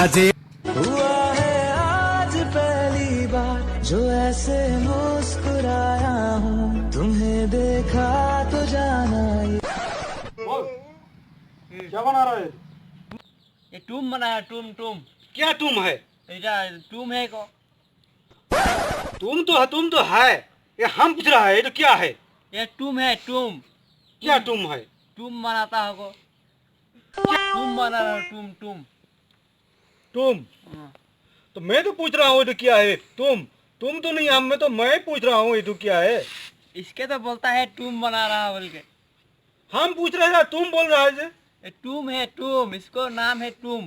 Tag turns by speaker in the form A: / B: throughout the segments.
A: আজি
B: हुआ है आज पहली बार जो ऐसे मुस्कुराया हूँ तुम्हें देखा तो जाना ये
C: क्या बना रहा है?
D: ये टूम बनाया टूम टूम
C: क्या तुम है?
D: टूम है को
C: तुम तो है। ये हम पूछ रहा है, ये तो क्या है?
D: ये टूम है टूम
C: क्या तुम है?
D: टूम बनाता होगा टूम बना रहा टूम टूम
C: तुम
D: हाँ।
C: तो मैं तो पूछ रहा हूँ, ये तो क्या है? तुम तो नहीं, हम में तो मैं पूछ रहा हूँ, ये तो क्या है?
D: इसके तो बोलता है टूम बना रहा बोल के
C: हम पूछ रहे हैं, तुम बोल रहा है।
D: ये टूम है टूम इसको नाम है टूम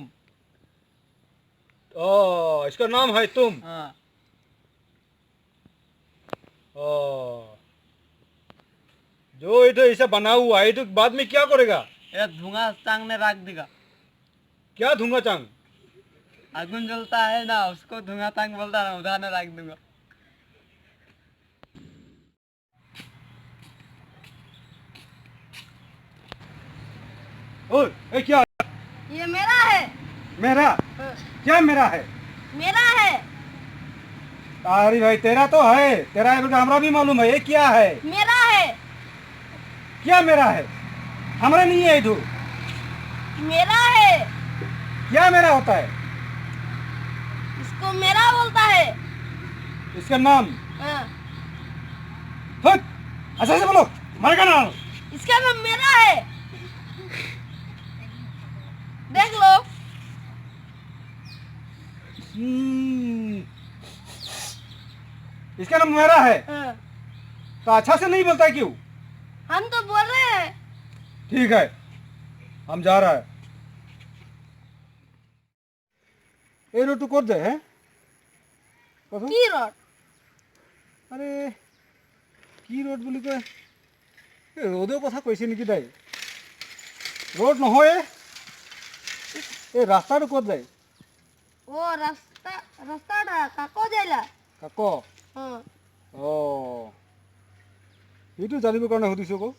C: इसका नाम है तुम।
D: हाँ
C: जो ये तो ऐसा बना हुआ है, तो बाद में क्या करेगा?
D: ये धुआं टांगने रख देगा
C: क्या धुआं चांग?
D: आगुन जलता है ना उसको धुआं टांग बोलता है ना उधर में रख दूंगा
C: ओए, ये क्या?
E: ये मेरा है।
C: मेरा? क्या मेरा है?
E: मेरा है।
C: अरे भाई, तेरा तो है, तेरा है, हमरा भी मालूम है। ये क्या है?
E: मेरा है।
C: क्या मेरा है? हमारा नहीं है इधर।
E: मेरा है।
C: क्या मेरा होता है?
E: इसको मेरा बोलता है।
C: इसका नाम?
E: हाँ।
C: हट, ऐसे ऐसे बोलो, मर का नाम।
E: इसका नाम मेरा है। देख लो।
C: इसका नाम मेरा है।
E: हाँ।
C: तो अच्छा से नहीं बोलता है क्यों?
E: हम तो बोल रहे हैं।
C: ठीक है, हम जा रहा है। এই রোডটু কত যায়? হ্যাঁ কত?
E: की रोड?
C: আরে কি রোড বুলি কয়? এই রোডৰ কথা কৈছে নেকি তাই? রোড নহয়, এই রাস্তাটো কত যায়?
E: ओ रास्ता काको जाइला।
C: কাক?
E: हाँ।
C: এইটো জানিবৰ কাৰণে সুধিছোঁ আকৌ।